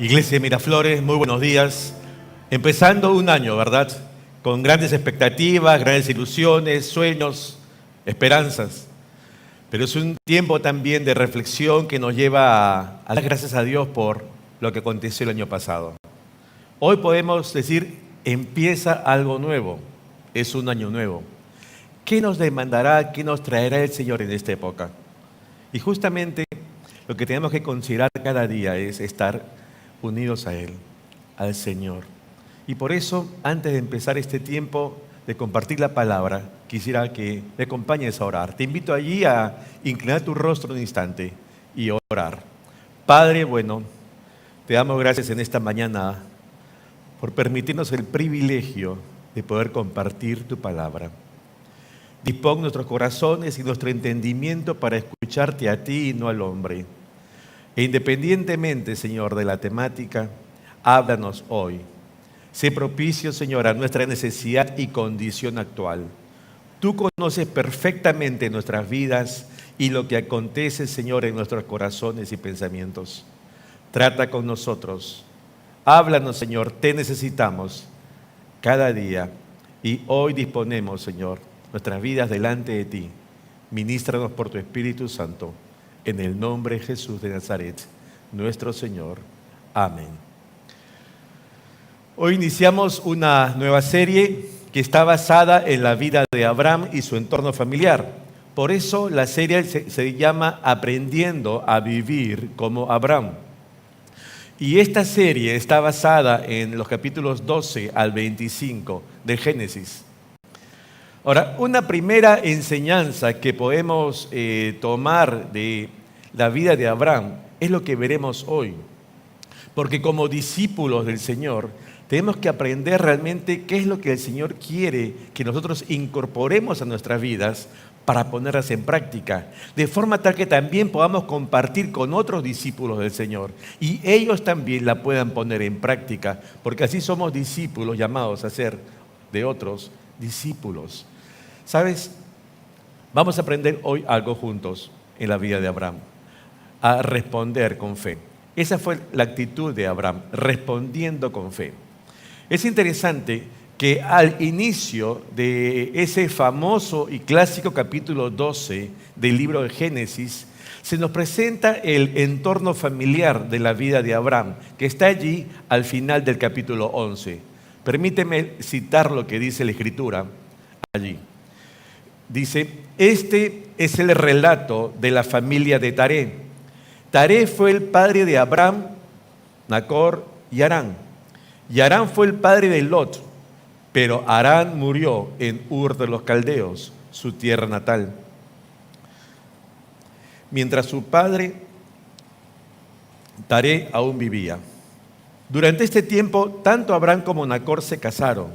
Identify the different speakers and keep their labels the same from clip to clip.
Speaker 1: Iglesia de Miraflores, muy buenos días. Empezando un año, ¿verdad? Con grandes expectativas, grandes ilusiones, sueños, esperanzas. Pero es un tiempo también de reflexión que nos lleva a dar gracias a Dios por lo que aconteció el año pasado. Hoy podemos decir, empieza algo nuevo, es un año nuevo. ¿Qué nos demandará, qué nos traerá el Señor en esta época? Y justamente lo que tenemos que considerar cada día es estar unidos a Él, al Señor. Y por eso, antes de empezar este tiempo de compartir la palabra, quisiera que me acompañes a orar. Te invito allí a inclinar tu rostro un instante y orar. Padre bueno, te damos gracias en esta mañana por permitirnos el privilegio de poder compartir tu palabra. Dispón nuestros corazones y nuestro entendimiento para escucharte a ti y no al hombre. E independientemente, Señor, de la temática, háblanos hoy. Sé propicio, Señor, a nuestra necesidad y condición actual. Tú conoces perfectamente nuestras vidas y lo que acontece, Señor, en nuestros corazones y pensamientos. Trata con nosotros. Háblanos, Señor, te necesitamos cada día. Y hoy disponemos, Señor, nuestras vidas delante de ti. Ministranos por tu Espíritu Santo. En el nombre de Jesús de Nazaret, nuestro Señor. Amén. Hoy iniciamos una nueva serie que está basada en la vida de Abraham y su entorno familiar. Por eso la serie se llama Aprendiendo a vivir como Abraham. Y esta serie está basada en los capítulos 12 al 25 de Génesis. Ahora, una primera enseñanza que podemos tomar de la vida de Abraham es lo que veremos hoy. Porque como discípulos del Señor, tenemos que aprender realmente qué es lo que el Señor quiere que nosotros incorporemos a nuestras vidas para ponerlas en práctica, de forma tal que también podamos compartir con otros discípulos del Señor y ellos también la puedan poner en práctica, porque así somos discípulos llamados a ser de otros discípulos. ¿Sabes? Vamos a aprender hoy algo juntos en la vida de Abraham, a responder con fe. Esa fue la actitud de Abraham, respondiendo con fe. Es interesante que al inicio de ese famoso y clásico capítulo 12 del libro de Génesis, se nos presenta el entorno familiar de la vida de Abraham, que está allí al final del capítulo 11. Permíteme citar lo que dice la Escritura allí. Dice, este es el relato de la familia de Taré. Taré fue el padre de Abraham, Nacor y Harán. Y Harán fue el padre de Lot, pero Harán murió en Ur de los Caldeos, su tierra natal. Mientras su padre, Taré, aún vivía. Durante este tiempo, tanto Abraham como Nacor se casaron.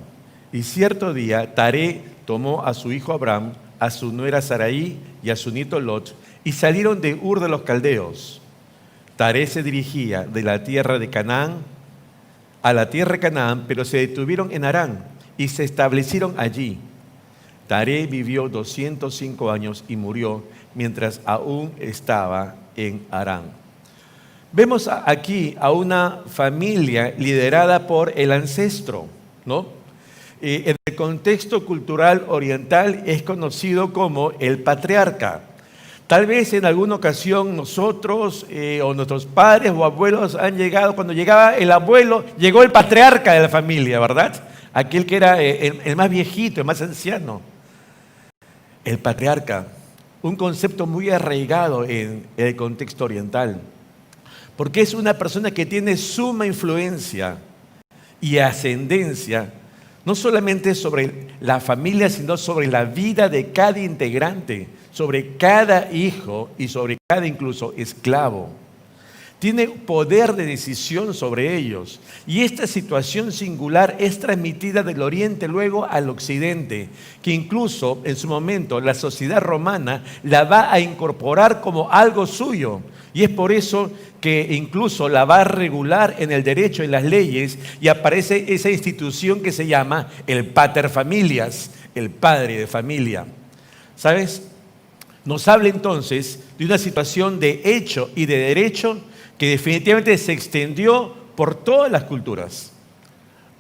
Speaker 1: Y cierto día, Taré tomó a su hijo Abraham, a su nuera Sarai y a su nieto Lot, y salieron de Ur de los Caldeos. Taré se dirigía de la tierra de Canaán a la tierra de Canaán, pero se detuvieron en Harán y se establecieron allí. Taré vivió 205 años y murió mientras aún estaba en Harán. Vemos aquí a una familia liderada por el ancestro, ¿no? En el contexto cultural oriental es conocido como el patriarca. Tal vez en alguna ocasión nosotros o nuestros padres o abuelos han llegado, cuando llegaba el abuelo, llegó el patriarca de la familia, ¿verdad? Aquel que era el más viejito, el más anciano. El patriarca, un concepto muy arraigado en el contexto oriental, porque es una persona que tiene suma influencia y ascendencia, no solamente sobre la familia, sino sobre la vida de cada integrante, sobre cada hijo y sobre cada incluso esclavo. Tiene poder de decisión sobre ellos. Y esta situación singular es transmitida del oriente luego al occidente, que incluso en su momento la sociedad romana la va a incorporar como algo suyo. Y es por eso que incluso la va a regular en el derecho, en las leyes, y aparece esa institución que se llama el pater familias, el padre de familia. ¿Sabes? Nos habla entonces de una situación de hecho y de derecho que definitivamente se extendió por todas las culturas.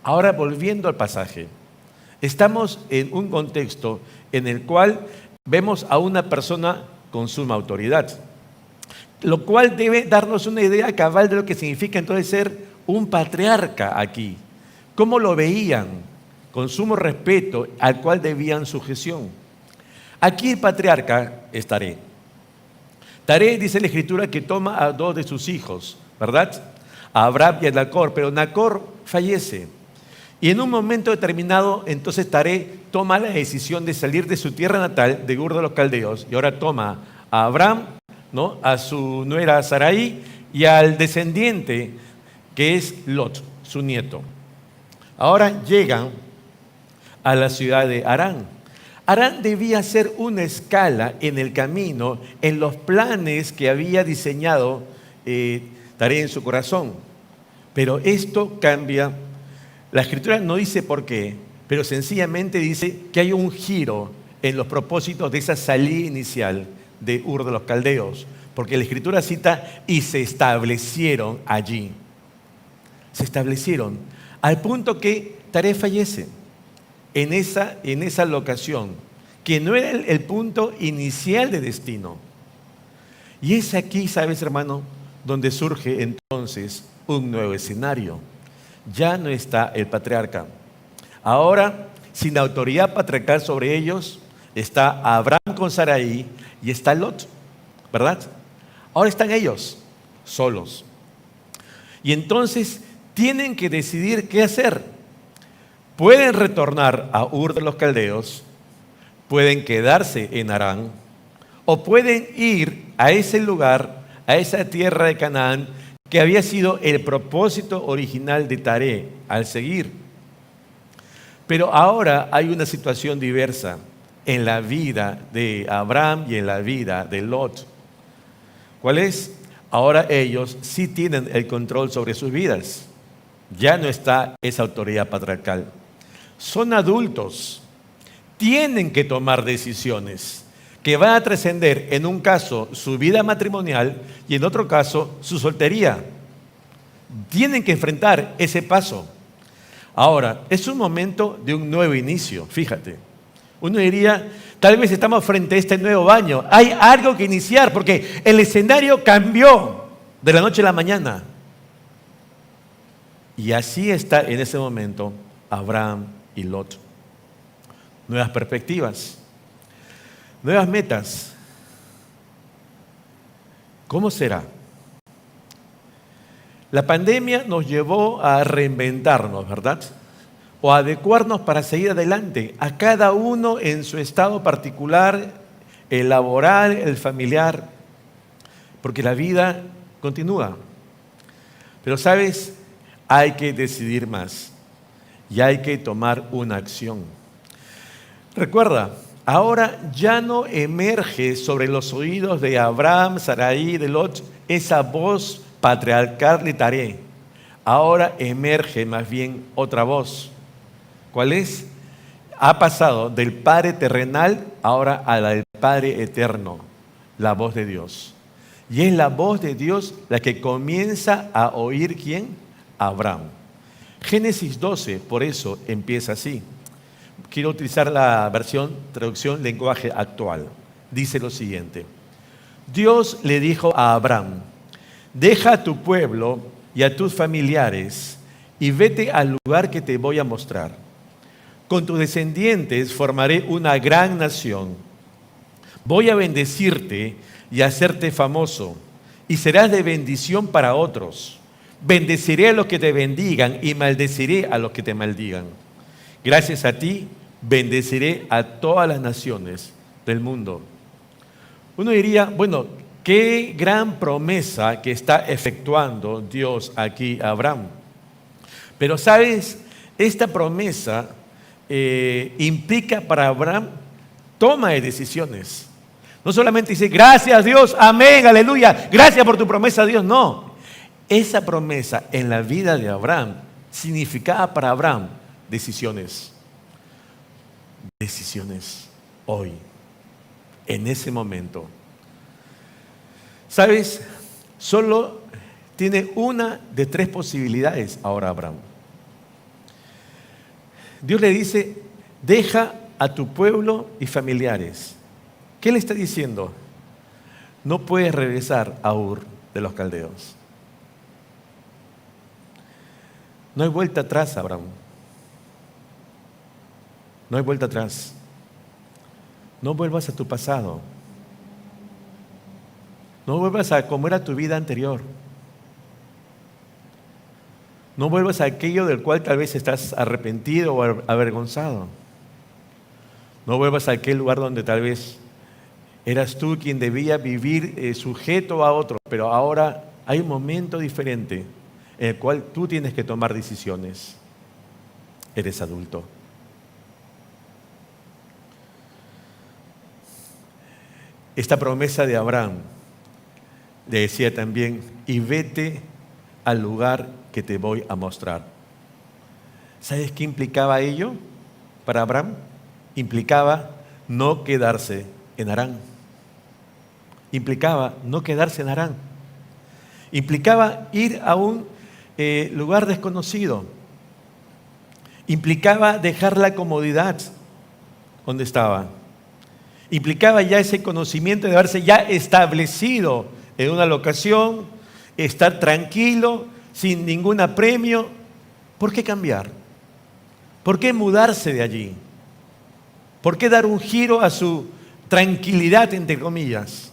Speaker 1: Ahora, volviendo al pasaje, estamos en un contexto en el cual vemos a una persona con suma autoridad, lo cual debe darnos una idea cabal de lo que significa entonces ser un patriarca aquí. ¿Cómo lo veían? Con sumo respeto al cual debían sujeción. Aquí el patriarca es Taré. Taré, dice la Escritura, que toma a 2 de sus hijos, ¿verdad? A Abraham y a Nacor, pero Nacor fallece. Y en un momento determinado, entonces Taré toma la decisión de salir de su tierra natal, de Ur de los Caldeos, y ahora toma a Abraham, ¿no?, a su nuera Sarai y al descendiente que es Lot, su nieto. Ahora llegan a la ciudad de Harán. Harán debía ser una escala en el camino, en los planes que había diseñado Taré en su corazón. Pero esto cambia. La Escritura no dice por qué, pero sencillamente dice que hay un giro en los propósitos de esa salida inicial de Ur de los Caldeos, porque la Escritura cita, y se establecieron allí. Se establecieron, al punto que Taré fallece en esa locación, que no era el punto inicial de destino. Y es aquí, ¿sabes, hermano?, donde surge entonces un nuevo escenario. Ya no está el patriarca. Ahora, sin autoridad patriarcal sobre ellos, está Abraham con Sarai y está Lot, ¿verdad? Ahora están ellos solos. Y entonces tienen que decidir qué hacer. Pueden retornar a Ur de los Caldeos, pueden quedarse en Harán, o pueden ir a ese lugar, a esa tierra de Canaán, que había sido el propósito original de Taré al seguir. Pero ahora hay una situación diversa en la vida de Abraham y en la vida de Lot. ¿Cuál es? Ahora ellos sí tienen el control sobre sus vidas. Ya no está esa autoridad patriarcal. Son adultos, tienen que tomar decisiones que van a trascender, en un caso, su vida matrimonial y en otro caso, su soltería. Tienen que enfrentar ese paso. Ahora, es un momento de un nuevo inicio, fíjate. Uno diría, tal vez estamos frente a este nuevo baño. Hay algo que iniciar porque el escenario cambió de la noche a la mañana. Y así está en ese momento Abraham y Lot. Nuevas perspectivas, nuevas metas. ¿Cómo será? La pandemia nos llevó a reinventarnos, ¿verdad? O a adecuarnos para seguir adelante, a cada uno en su estado particular, el laboral, el familiar, porque la vida continúa. Pero, ¿sabes? Hay que decidir más y hay que tomar una acción. Recuerda, ahora ya no emerge sobre los oídos de Abraham, Sarai, de Lot, esa voz patriarcal de Taré. Ahora emerge más bien otra voz. ¿Cuál es? Ha pasado del Padre terrenal ahora a la del Padre eterno, la voz de Dios. Y es la voz de Dios la que comienza a oír ¿quién? Abraham. Génesis 12, por eso empieza así. Quiero utilizar la traducción lenguaje actual. Dice lo siguiente: Dios le dijo a Abraham, deja a tu pueblo y a tus familiares y vete al lugar que te voy a mostrar. Con tus descendientes formaré una gran nación. Voy a bendecirte y hacerte famoso, y serás de bendición para otros. Bendeciré a los que te bendigan y maldeciré a los que te maldigan. Gracias a ti, bendeciré a todas las naciones del mundo. Uno diría, bueno, qué gran promesa que está efectuando Dios aquí a Abraham. Pero, ¿sabes? Esta promesa implica para Abraham toma de decisiones. No solamente dice, gracias Dios, amén, aleluya, gracias por tu promesa Dios, no. Esa promesa en la vida de Abraham significaba para Abraham decisiones. Decisiones hoy, en ese momento. ¿Sabes? Solo tiene una de tres posibilidades ahora Abraham. Dios le dice, deja a tu pueblo y familiares. ¿Qué le está diciendo? No puedes regresar a Ur de los caldeos. No hay vuelta atrás, Abraham. No hay vuelta atrás. No vuelvas a tu pasado. No vuelvas a cómo era tu vida anterior. No vuelvas a aquello del cual tal vez estás arrepentido o avergonzado. No vuelvas a aquel lugar donde tal vez eras tú quien debía vivir sujeto a otro, pero ahora hay un momento diferente en el cual tú tienes que tomar decisiones. Eres adulto. Esta promesa de Abraham le decía también, y vete al lugar que te voy a mostrar. ¿Sabes qué implicaba ello para Abraham? Implicaba no quedarse en Harán. Implicaba no quedarse en Harán. Implicaba ir a un lugar desconocido. Implicaba dejar la comodidad donde estaba. Implicaba ya ese conocimiento de haberse ya establecido en una locación, estar tranquilo, sin ningún apremio. ¿Por qué cambiar? ¿Por qué mudarse de allí? ¿Por qué dar un giro a su tranquilidad, entre comillas?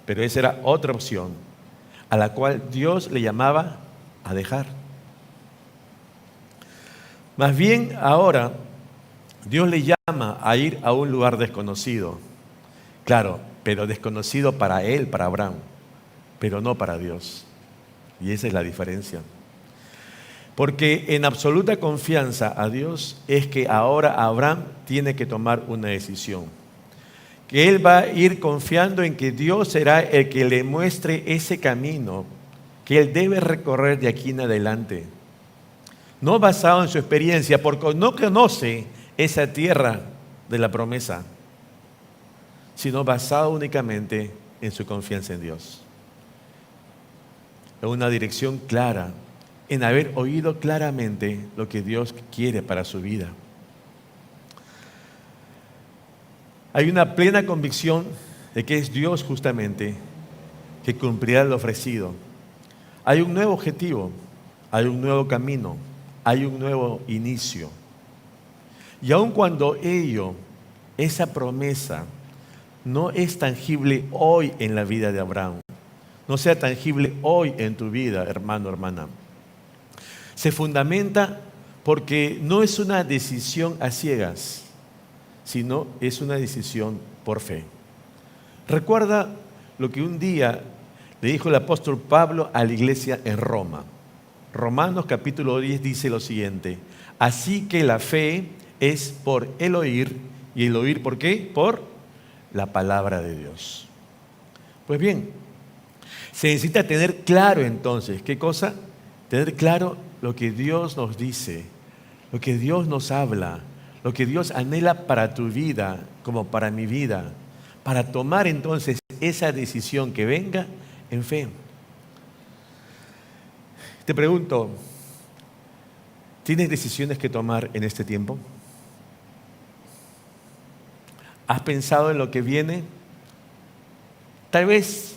Speaker 1: Pero esa era otra opción, a la cual Dios le llamaba a dejar. Más bien ahora, Dios le llama a ir a un lugar desconocido. Claro, pero desconocido para él, para Abraham, pero no para Dios. Y esa es la diferencia. Porque en absoluta confianza a Dios es que ahora Abraham tiene que tomar una decisión. Que él va a ir confiando en que Dios será el que le muestre ese camino que él debe recorrer de aquí en adelante. No basado en su experiencia, porque no conoce esa tierra de la promesa, sino basado únicamente en su confianza en Dios. En una dirección clara, en haber oído claramente lo que Dios quiere para su vida. Hay una plena convicción de que es Dios justamente que cumplirá lo ofrecido. Hay un nuevo objetivo, hay un nuevo camino, hay un nuevo inicio. Y aun cuando esa promesa, no es tangible hoy en la vida de Abraham, no sea tangible hoy en tu vida, hermano, hermana, se fundamenta porque no es una decisión a ciegas, sino es una decisión por fe. Recuerda lo que un día le dijo el apóstol Pablo a la iglesia en Roma. Romanos capítulo 10 dice lo siguiente: así que la fe es por el oír, y el oír ¿por qué? Por la palabra de Dios. Pues bien, se necesita tener claro entonces, ¿qué cosa? Tener claro lo que Dios nos dice, lo que Dios nos habla, lo que Dios anhela para tu vida, como para mi vida, para tomar entonces esa decisión que venga en fe. Te pregunto, ¿tienes decisiones que tomar en este tiempo? ¿Has pensado en lo que viene? Tal vez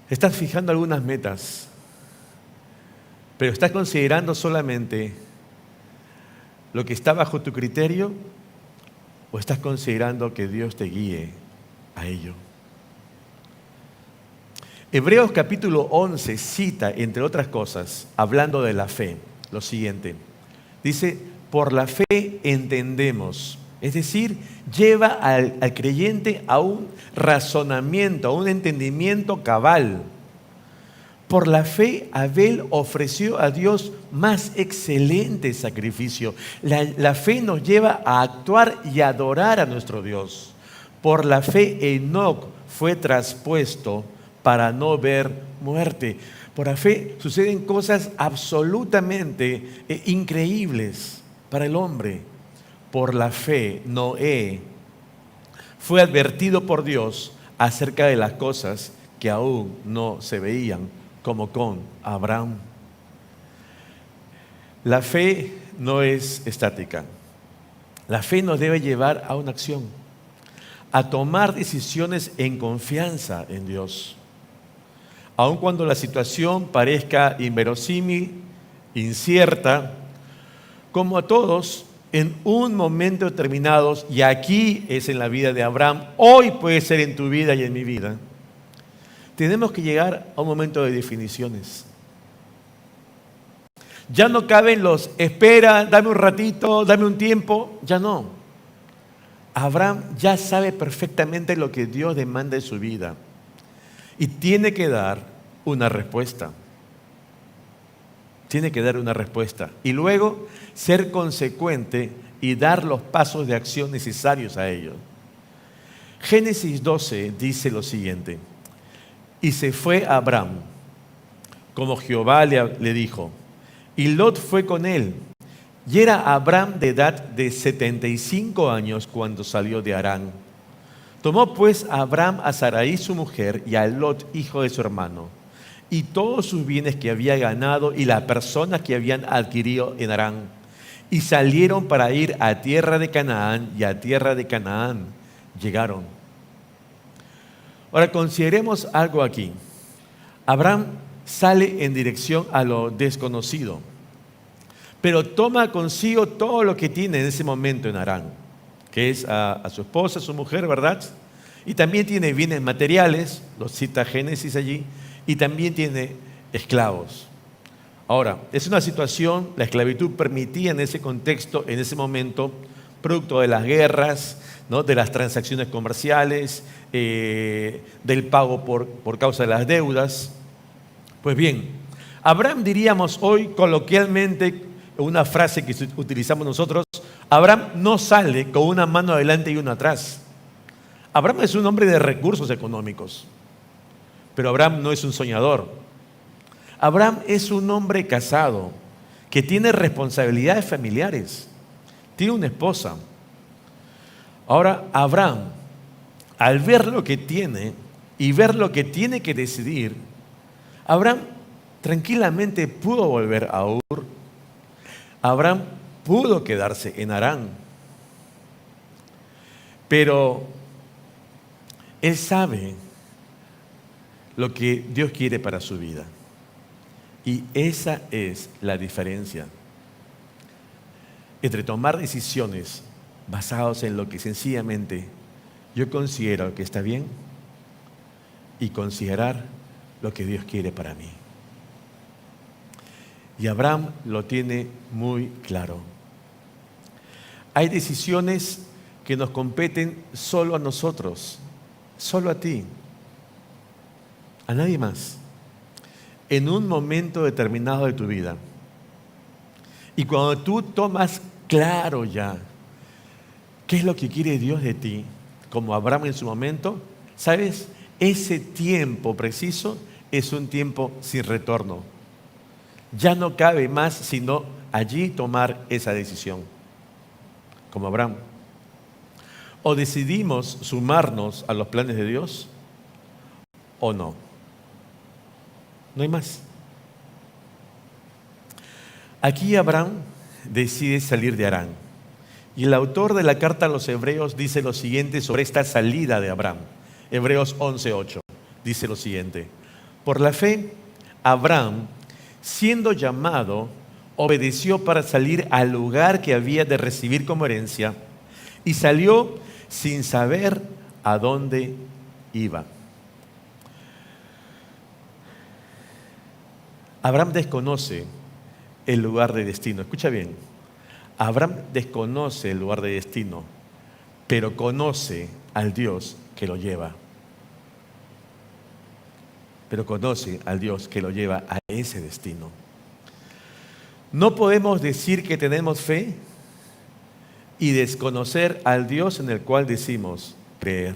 Speaker 1: estás fijando algunas metas, pero ¿estás considerando solamente lo que está bajo tu criterio o estás considerando que Dios te guíe a ello? Hebreos capítulo 11 cita, entre otras cosas, hablando de la fe, lo siguiente. Dice, por la fe entendemos. Es decir, lleva al creyente a un razonamiento, a un entendimiento cabal. Por la fe, Abel ofreció a Dios más excelente sacrificio. La fe nos lleva a actuar y adorar a nuestro Dios. Por la fe, Enoc fue traspuesto para no ver muerte. Por la fe suceden cosas absolutamente increíbles para el hombre. Por la fe, Noé fue advertido por Dios acerca de las cosas que aún no se veían, como con Abraham. La fe no es estática. La fe nos debe llevar a una acción, a tomar decisiones en confianza en Dios. Aun cuando la situación parezca inverosímil, incierta, como a todos, en un momento determinado, y aquí es en la vida de Abraham, hoy puede ser en tu vida y en mi vida, tenemos que llegar a un momento de definiciones. Ya no caben los espera, dame un ratito, dame un tiempo, ya no. Abraham ya sabe perfectamente lo que Dios demanda de su vida y tiene que dar una respuesta. Tiene que dar una respuesta y luego ser consecuente y dar los pasos de acción necesarios a ello. Génesis 12 dice lo siguiente: y se fue Abraham, como Jehová le dijo, y Lot fue con él. Y era Abraham de edad de 75 años cuando salió de Harán. Tomó pues Abraham a Sarai su mujer y a Lot, hijo de su hermano, y todos sus bienes que había ganado y las personas que habían adquirido en Harán, y salieron para ir a tierra de Canaán, y a tierra de Canaán llegaron. Ahora consideremos algo aquí. Abraham sale en dirección a lo desconocido, pero toma consigo todo lo que tiene en ese momento en Harán, que es a su esposa, a su mujer, ¿verdad? Y también tiene bienes materiales, lo cita Génesis allí, y también tiene esclavos. Ahora, es una situación, la esclavitud permitía en ese contexto, en ese momento, producto de las guerras, ¿no?, de las transacciones comerciales, del pago por causa de las deudas. Pues bien, Abraham, diríamos hoy coloquialmente, una frase que utilizamos nosotros, Abraham no sale con una mano adelante y una atrás. Abraham es un hombre de recursos económicos, pero Abraham no es un soñador. Abraham es un hombre casado que tiene responsabilidades familiares, tiene una esposa. Ahora, Abraham, al ver lo que tiene y ver lo que tiene que decidir, Abraham tranquilamente pudo volver a Ur. Abraham pudo quedarse en Harán. Pero él sabe lo que Dios quiere para su vida. Y esa es la diferencia entre tomar decisiones basadas en lo que sencillamente yo considero que está bien y considerar lo que Dios quiere para mí. Y Abraham lo tiene muy claro. Hay decisiones que nos competen solo a nosotros, solo a ti, a nadie más, en un momento determinado de tu vida. Y cuando tú tomas claro ya qué es lo que quiere Dios de ti, como Abraham en su momento, ¿sabes? Ese tiempo preciso es un tiempo sin retorno. Ya no cabe más sino allí tomar esa decisión, como Abraham. O decidimos sumarnos a los planes de Dios o no. No hay más. Aquí Abraham decide salir de Harán. Y el autor de la carta a los Hebreos dice lo siguiente sobre esta salida de Abraham. Hebreos 11:8 dice lo siguiente: por la fe, Abraham, siendo llamado, obedeció para salir al lugar que había de recibir como herencia y salió sin saber a dónde iba. Abraham desconoce el lugar de destino. Escucha bien, Abraham desconoce el lugar de destino, pero conoce al Dios que lo lleva. Pero conoce al Dios que lo lleva a ese destino. No podemos decir que tenemos fe y desconocer al Dios en el cual decimos creer.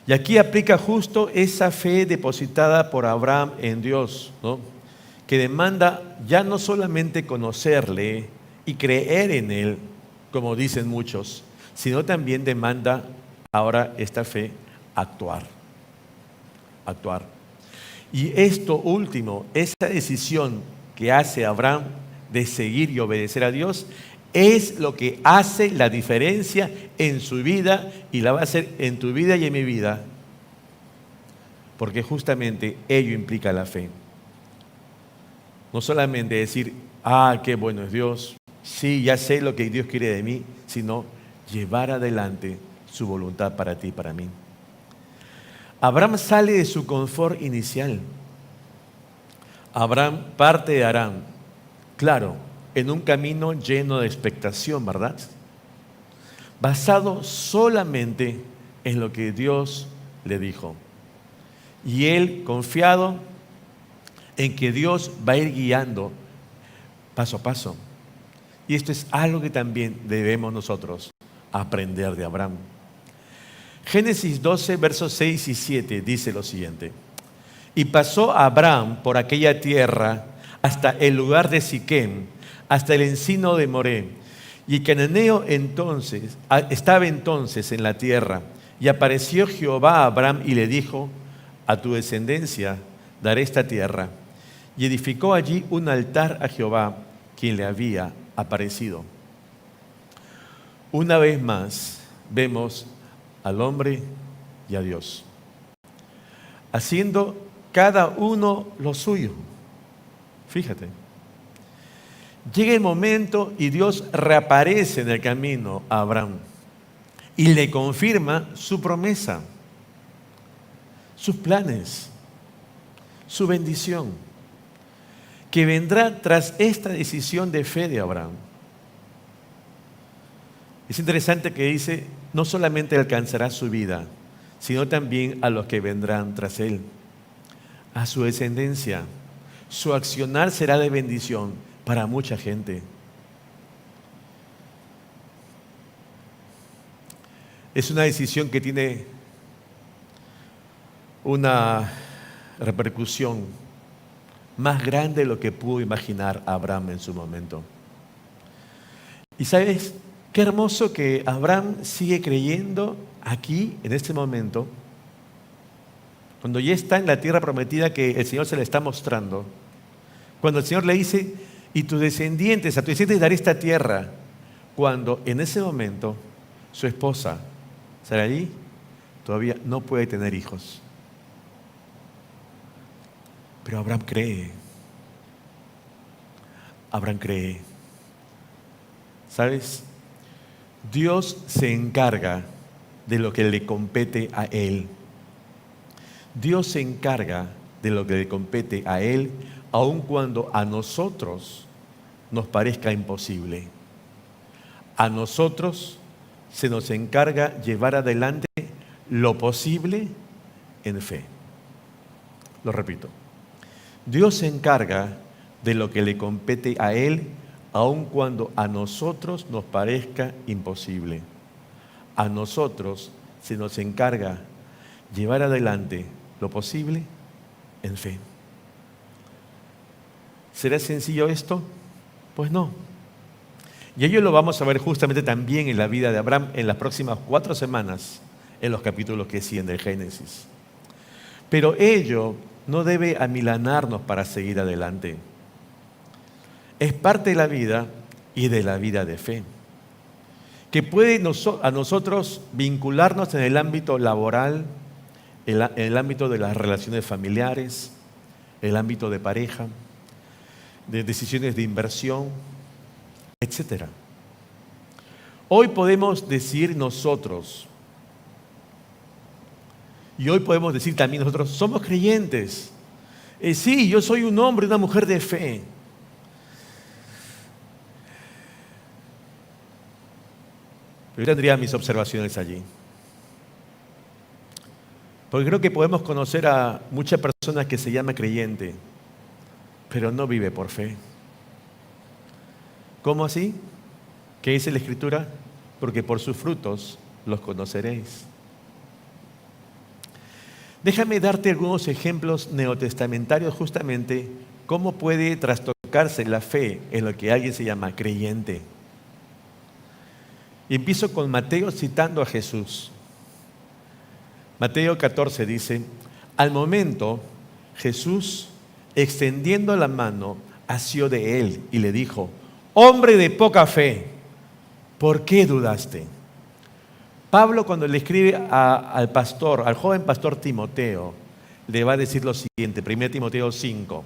Speaker 1: Y aquí aplica justo esa fe depositada por Abraham en Dios, ¿no?, que demanda ya no solamente conocerle y creer en Él, como dicen muchos, sino también demanda ahora esta fe actuar. Actuar. Y esto último, esa decisión que hace Abraham de seguir y obedecer a Dios, es lo que hace la diferencia en su vida y la va a hacer en tu vida y en mi vida, porque justamente ello implica la fe. No solamente decir, qué bueno es Dios, sí, ya sé lo que Dios quiere de mí, sino llevar adelante su voluntad para ti y para mí. Abraham sale de su confort inicial. Abraham parte de Harán, claro, en un camino lleno de expectación, ¿verdad? Basado solamente en lo que Dios le dijo. Y él confiado en que Dios va a ir guiando paso a paso. Y esto es algo que también debemos nosotros aprender de Abraham. Génesis 12, versos 6 y 7 dice lo siguiente: y pasó Abraham por aquella tierra hasta el lugar de Siquem, hasta el encino de Moré. Y Cananeo estaba entonces en la tierra. Y apareció Jehová a Abraham y le dijo: a tu descendencia daré esta tierra. Y edificó allí un altar a Jehová, quien le había aparecido. Una vez más vemos al hombre y a Dios haciendo cada uno lo suyo. Fíjate, llega el momento y Dios reaparece en el camino a Abraham y le confirma su promesa, sus planes, su bendición, que vendrá tras esta decisión de fe de Abraham. Es interesante que dice, no solamente alcanzará su vida, sino también a los que vendrán tras él, a su descendencia. Su accionar será de bendición para mucha gente. Es una decisión que tiene una repercusión más grande de lo que pudo imaginar Abraham en su momento. Y sabes, qué hermoso que Abraham sigue creyendo aquí, en este momento, cuando ya está en la tierra prometida que el Señor se le está mostrando. Cuando el Señor le dice, y tus descendientes, a tus descendientes daré esta tierra. Cuando en ese momento su esposa, Sarai, todavía no puede tener hijos. Pero Abraham cree. Abraham cree. ¿Sabes? Dios se encarga de lo que le compete a Él. Dios se encarga de lo que le compete a Él, aun cuando a nosotros nos parezca imposible. A nosotros se nos encarga llevar adelante lo posible en fe. Lo repito. Dios se encarga de lo que le compete a Él, aun cuando a nosotros nos parezca imposible. A nosotros se nos encarga llevar adelante lo posible en fe. ¿Será sencillo esto? Pues no. Y ello lo vamos a ver justamente también en la vida de Abraham en las próximas 4 semanas, en los capítulos que siguen del Génesis. Pero ello no debe amilanarnos para seguir adelante. Es parte de la vida y de la vida de fe, que puede a nosotros vincularnos en el ámbito laboral, en el ámbito de las relaciones familiares, el ámbito de pareja, de decisiones de inversión, etc. Hoy podemos decir nosotros, y hoy podemos decir también nosotros, somos creyentes. Sí, yo soy un hombre, una mujer de fe. Yo tendría mis observaciones allí. Porque creo que podemos conocer a muchas personas que se llama creyente, pero no vive por fe. ¿Cómo así? ¿Qué dice la Escritura? Porque por sus frutos los conoceréis. Déjame darte algunos ejemplos neotestamentarios justamente cómo puede trastocarse la fe en lo que alguien se llama creyente. Y empiezo con Mateo citando a Jesús. Mateo 14 dice, al momento Jesús, extendiendo la mano, asió de él y le dijo, hombre de poca fe, ¿por qué dudaste? Pablo, cuando le escribe al pastor, al joven pastor Timoteo, le va a decir lo siguiente, 1 Timoteo 5,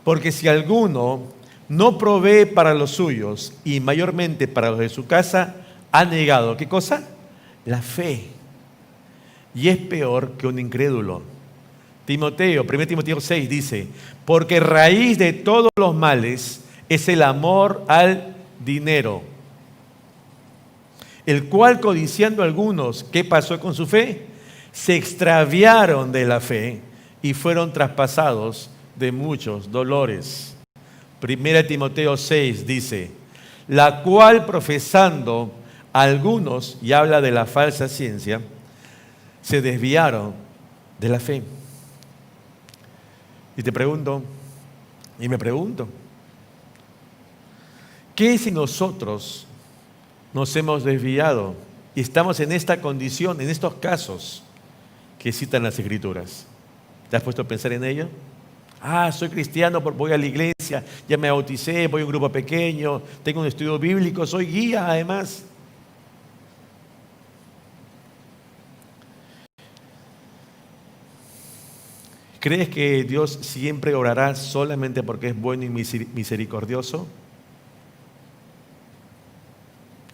Speaker 1: porque si alguno no provee para los suyos y mayormente para los de su casa, ha negado, ¿qué cosa? La fe. Y es peor que un incrédulo. Timoteo, 1 Timoteo 6 dice, porque raíz de todos los males es el amor al dinero, el cual codiciando algunos, ¿qué pasó con su fe? Se extraviaron de la fe y fueron traspasados de muchos dolores. 1 Timoteo 6 dice, la cual profesando algunos, y habla de la falsa ciencia, se desviaron de la fe. Y te pregunto, y me pregunto, ¿qué si nosotros nos hemos desviado y estamos en esta condición, en estos casos que citan las Escrituras? ¿Te has puesto a pensar en ello? Soy cristiano, voy a la iglesia, ya me bauticé, voy a un grupo pequeño, tengo un estudio bíblico, soy guía además. ¿Crees que Dios siempre orará solamente porque es bueno y misericordioso?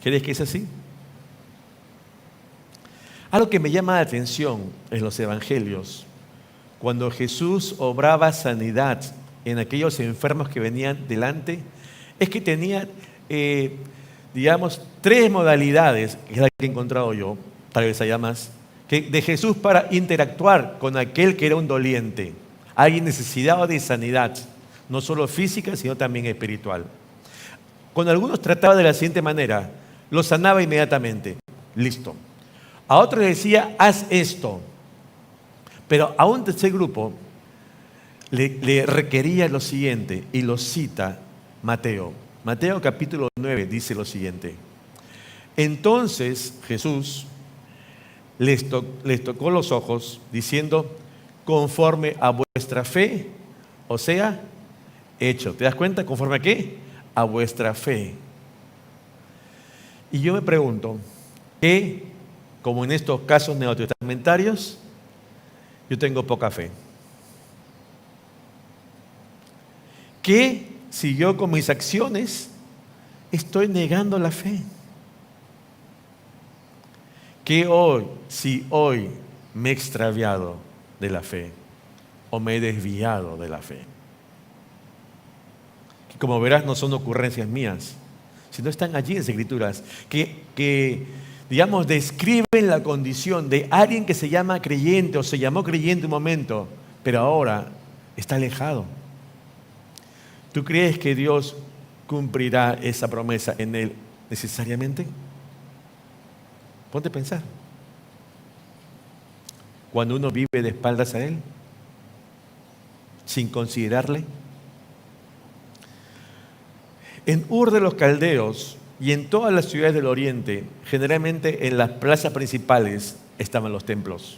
Speaker 1: ¿Crees que es así? Algo que me llama la atención en los evangelios, cuando Jesús obraba sanidad en aquellos enfermos que venían delante, es que tenía, digamos, tres modalidades, que es la que he encontrado yo, tal vez haya más, de Jesús para interactuar con aquel que era un doliente, alguien necesitado de sanidad, no solo física, sino también espiritual. Con algunos trataba de la siguiente manera, lo sanaba inmediatamente, listo. A otros le decía, haz esto. Pero a un tercer grupo le requería lo siguiente, y lo cita Mateo. Mateo capítulo 9 dice lo siguiente. Entonces Jesús les tocó los ojos, diciendo, conforme a vuestra fe, o sea, hecho. ¿Te das cuenta? ¿Conforme a qué? A vuestra fe. Y yo me pregunto, ¿qué, como en estos casos neotestamentarios, yo tengo poca fe? ¿Qué si yo con mis acciones estoy negando la fe? ¿Qué si hoy me he extraviado de la fe o me he desviado de la fe? Que como verás no son ocurrencias mías, sino están allí en las Escrituras, que digamos, describen la condición de alguien que se llama creyente o se llamó creyente un momento, pero ahora está alejado. ¿Tú crees que Dios cumplirá esa promesa en él necesariamente? Ponte a pensar. Cuando uno vive de espaldas a él, sin considerarle. En Ur de los Caldeos y en todas las ciudades del oriente, generalmente en las plazas principales estaban los templos.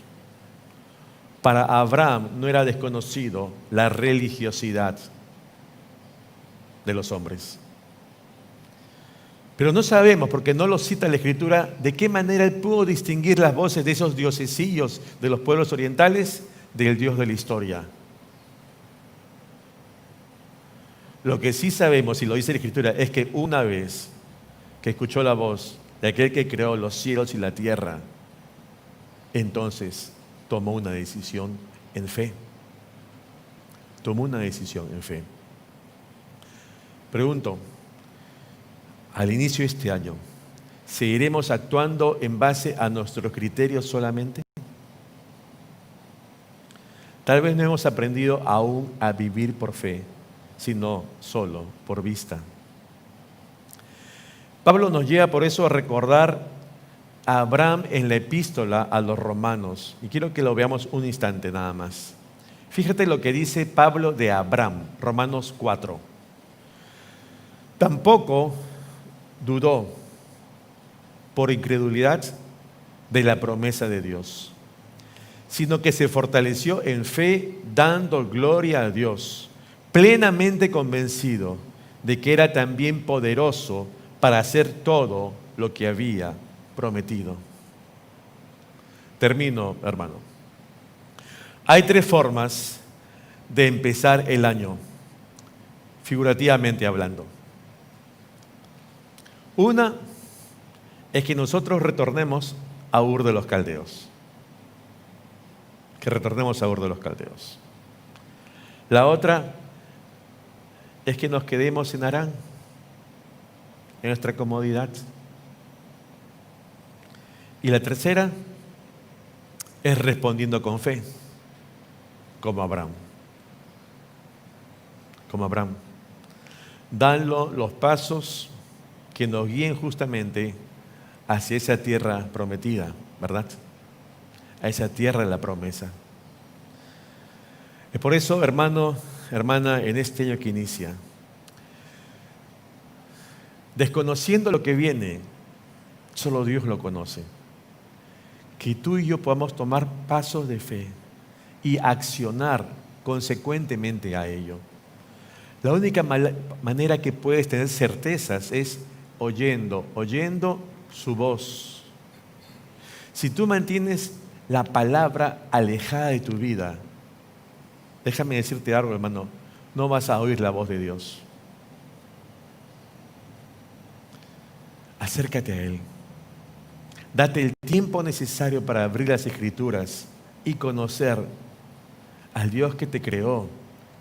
Speaker 1: Para Abraham no era desconocido la religiosidad de los hombres. Pero no sabemos, porque no lo cita la Escritura, de qué manera él pudo distinguir las voces de esos diosesillos de los pueblos orientales del Dios de la historia. Lo que sí sabemos, y lo dice la Escritura, es que una vez que escuchó la voz de aquel que creó los cielos y la tierra, entonces tomó una decisión en fe. Tomó una decisión en fe. Pregunto, al inicio de este año, ¿seguiremos actuando en base a nuestros criterios solamente? Tal vez no hemos aprendido aún a vivir por fe, sino solo por vista. Pablo nos lleva por eso a recordar a Abraham en la epístola a los romanos. Y quiero que lo veamos un instante nada más. Fíjate lo que dice Pablo de Abraham, Romanos 4. Tampoco dudó por incredulidad de la promesa de Dios, sino que se fortaleció en fe, dando gloria a Dios, plenamente convencido de que era también poderoso para hacer todo lo que había prometido. Termino, hermano. Hay 3 formas de empezar el año, figurativamente hablando. Una es que nosotros retornemos a Ur de los Caldeos. Que retornemos a Ur de los Caldeos. La otra es que nos quedemos en Harán, en nuestra comodidad. Y la tercera es respondiendo con fe, como Abraham. Como Abraham. Dando los pasos que nos guíen justamente hacia esa tierra prometida, ¿verdad? A esa tierra de la promesa. Es por eso, hermano, hermana, en este año que inicia, desconociendo lo que viene, solo Dios lo conoce. Que tú y yo podamos tomar pasos de fe y accionar consecuentemente a ello. La única manera que puedes tener certezas es oyendo su voz. Si tú mantienes la palabra alejada de tu vida, déjame decirte algo, hermano, no vas a oír la voz de Dios. Acércate a Él. Date el tiempo necesario para abrir las Escrituras y conocer al Dios que te creó,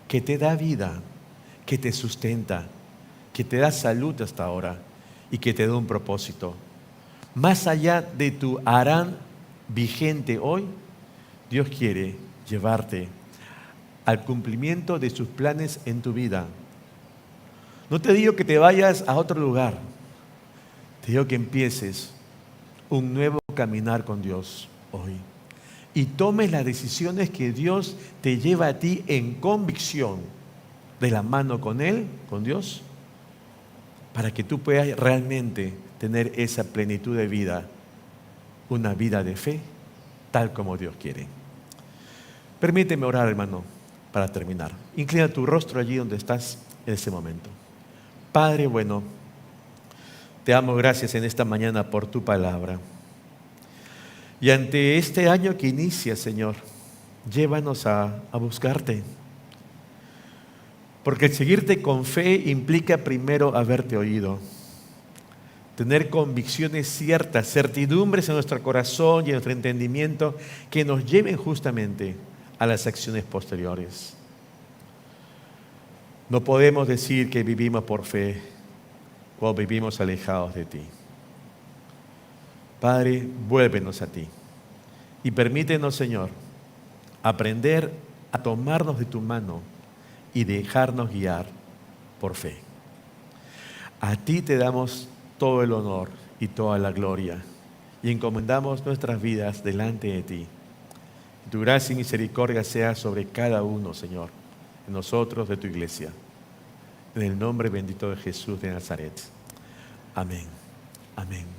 Speaker 1: que te da vida, que te sustenta, que te da salud hasta ahora y que te da un propósito. Más allá de tu Harán vigente hoy, Dios quiere llevarte al cumplimiento de sus planes en tu vida. No te digo que te vayas a otro lugar, te digo que empieces un nuevo caminar con Dios hoy y tomes las decisiones que Dios te lleva a ti en convicción, de la mano con Él, con Dios, para que tú puedas realmente tener esa plenitud de vida, una vida de fe, tal como Dios quiere. Permíteme orar, hermano, para terminar. Inclina tu rostro allí donde estás en ese momento. Padre bueno, te damos gracias en esta mañana por tu palabra. Y ante este año que inicia, Señor, llévanos a buscarte. Porque el seguirte con fe implica primero haberte oído. Tener convicciones ciertas, certidumbres en nuestro corazón y en nuestro entendimiento que nos lleven justamente a las acciones posteriores. No podemos decir que vivimos por fe cuando vivimos alejados de ti. Padre, vuélvenos a ti y permítenos, Señor, aprender a tomarnos de tu mano y dejarnos guiar por fe. A ti te damos todo el honor y toda la gloria y encomendamos nuestras vidas delante de ti. Tu gracia y misericordia sea sobre cada uno, Señor, de nosotros, de tu iglesia. En el nombre bendito de Jesús de Nazaret. Amén. Amén.